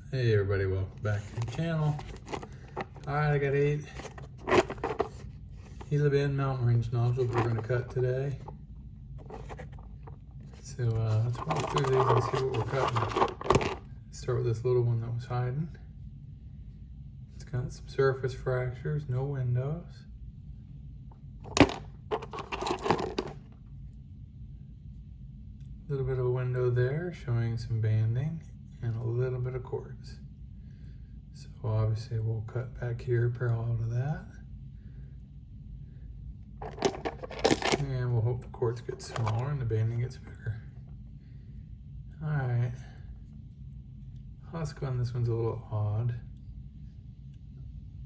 Hey everybody, welcome back to the channel. Alright, I got 8 Gila Bend mountain range nodules we're going to cut today. So let's walk through these and see what we're cutting. Start with this little one that was hiding. It's got some surface fractures, no windows. A little bit of a window there showing some banding and a little bit of quartz. So obviously we'll cut back here parallel to that. And we'll hope the quartz gets smaller and the banding gets bigger. Alright. Husk on this one's a little odd.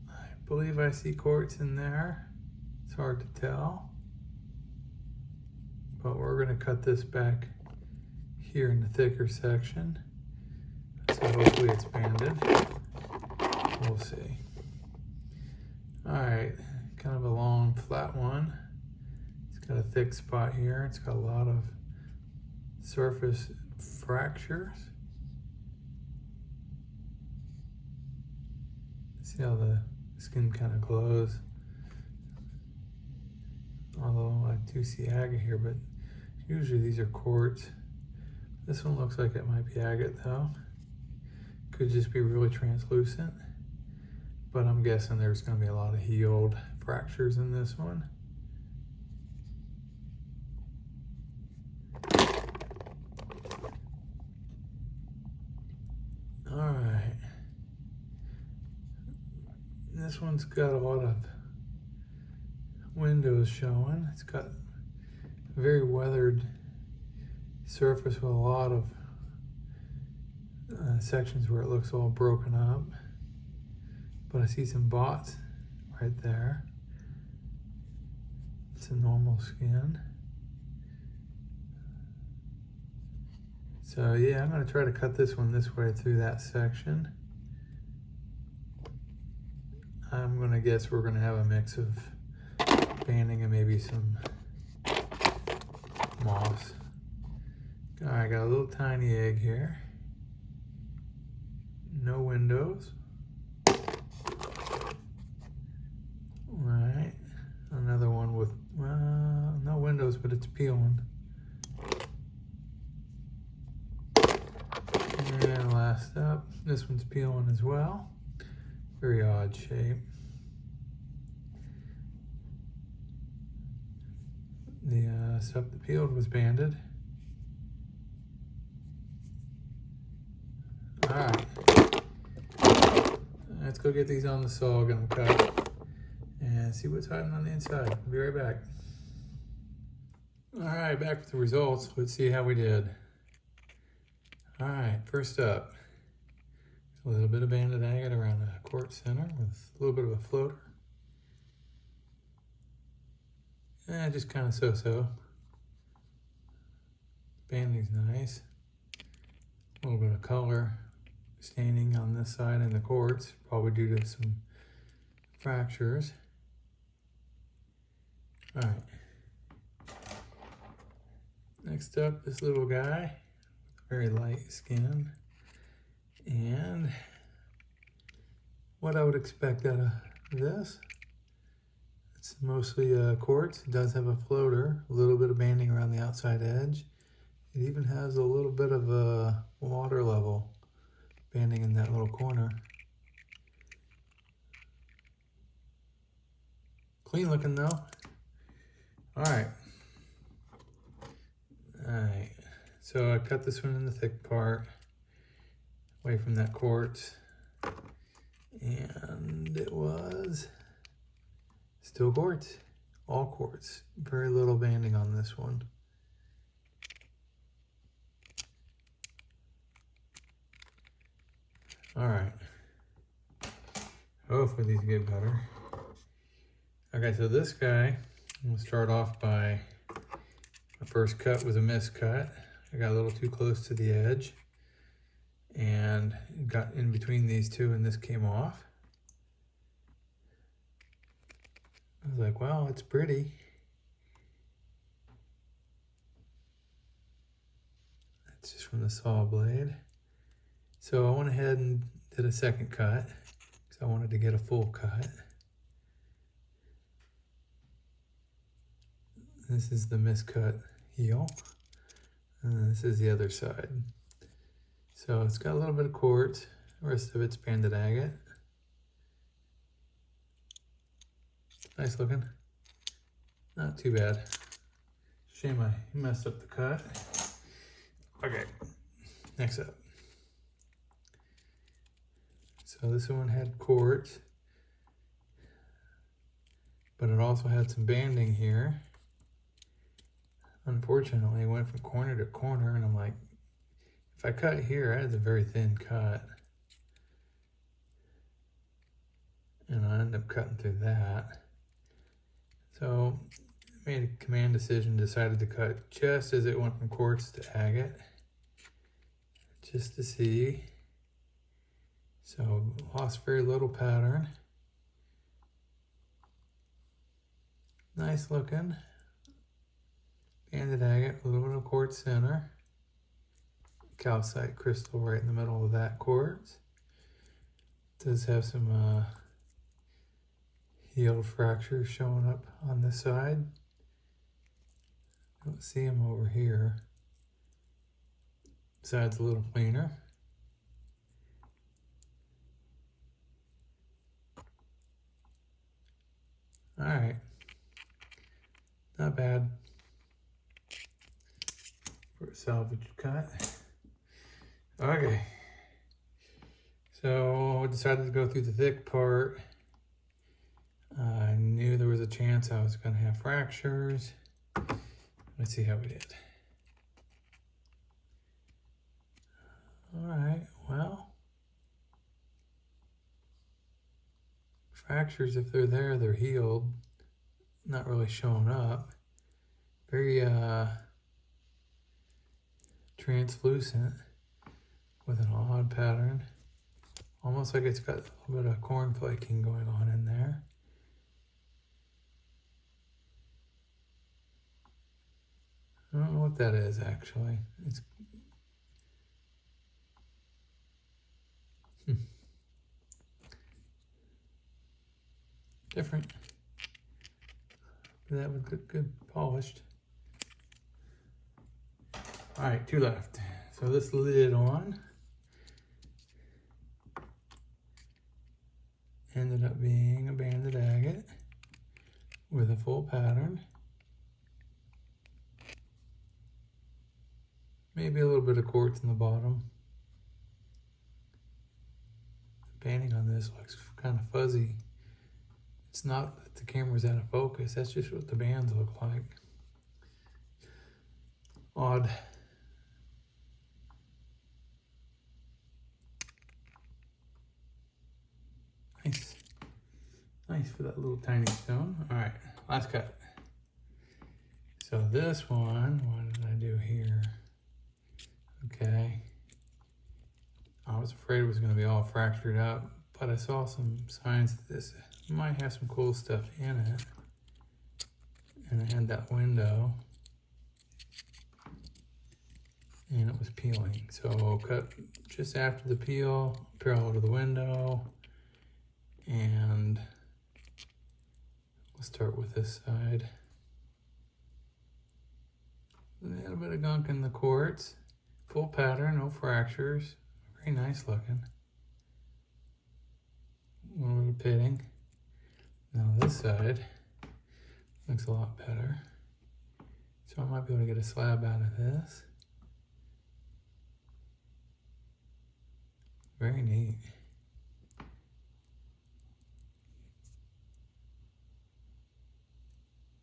I believe I see quartz in there. It's hard to tell. But we're going to cut this back here in the thicker section. So hopefully it's banded. We'll see. Alright, kind of a long flat one. It's got a thick spot here. It's got a lot of surface fractures. See how the skin kind of glows. Although I do see agate here, but usually these are quartz. This one looks like it might be agate though. Could just be really translucent. But I'm guessing there's going to be a lot of healed fractures in this one. Alright. This one's got a lot of windows showing. It's got a very weathered surface with a lot of sections where it looks all broken up. But I see some bots right there. It's a normal skin. So yeah, I'm going to try to cut this one this way through that section. I'm going to guess we're going to have a mix of banding and maybe some moss. Alright, got a little tiny egg here. No windows. Alright, another one with, no windows, but it's peeling. And last up, this one's peeling as well. Very odd shape. The stuff that peeled was banded. Alright, let's go get these on the saw, get them cut, and see what's hiding on the inside. I'll be right back. Alright, back with the results. Let's see how we did. Alright, first up, a little bit of banded agate around the quartz center with a little bit of a floater. And just kind of so-so. Banding's nice. A little bit of color staining on this side in the quartz, probably due to some fractures. All right. Next up, this little guy, very light skin, and what I would expect out of this. It's mostly quartz. It does have a floater, a little bit of banding around the outside edge. It even has a little bit of a water level banding in that little corner. Clean looking though. Alright. Alright. So I cut this one in the thick part, away from that quartz. And it was still quartz. All quartz. Very little banding on this one. Alright. Hopefully these get better. Okay, so this guy, we'll start off by, my first cut was a miscut. I got a little too close to the edge and got in between these two and this came off. I was like, wow, it's pretty. It's just from the saw blade. So I went ahead and did a second cut because I wanted to get a full cut. This is the miscut heel, and this is the other side. So it's got a little bit of quartz, the rest of it's banded agate. Nice looking, not too bad. Shame I messed up the cut. Okay, next up. So this one had quartz, but it also had some banding here. Unfortunately, it went from corner to corner, and I'm like, if I cut here, I had a very thin cut. And I ended up cutting through that. So I made a command decision, decided to cut just as it went from quartz to agate, just to see. So lost very little pattern. Nice looking. Banded agate, a little bit of quartz center. Calcite crystal right in the middle of that quartz. Does have some healed fractures showing up on this side. Don't see them over here. Side's a little cleaner. All right, not bad for a salvage cut. Okay, so I decided to go through the thick part. I knew there was a chance I was going to have fractures. Let's see how we did. All right, well, fractures, if they're there, they're healed. Not really showing up. Very translucent with an odd pattern. Almost like it's got a little bit of corn flaking going on in there. I don't know what that is actually. It's different. That would look good polished. All right, two left. So this lid on ended up being a banded agate with a full pattern. Maybe a little bit of quartz in the bottom. The banding on this looks kind of fuzzy. It's not that the camera's out of focus, that's just what the bands look like. Odd. Nice. Nice for that little tiny stone. All right, last cut. So this one, what did I do here? Okay. I was afraid it was going to be all fractured up, but I saw some signs that this might have some cool stuff in it. And it had that window. And it was peeling. So I'll cut just after the peel, parallel to the window. And we'll start with this side. A little bit of gunk in the quartz. Full pattern, no fractures. Very nice looking. A little bit of pitting. Now this side looks a lot better. So I might be able to get a slab out of this. Very neat.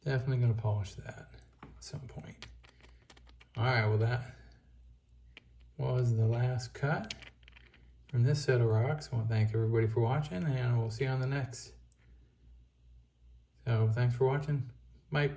Definitely going to polish that at some point. All right, well that was the last cut from this set of rocks. I want to thank everybody for watching, and we'll see you on the next. So thanks for watching. Bye.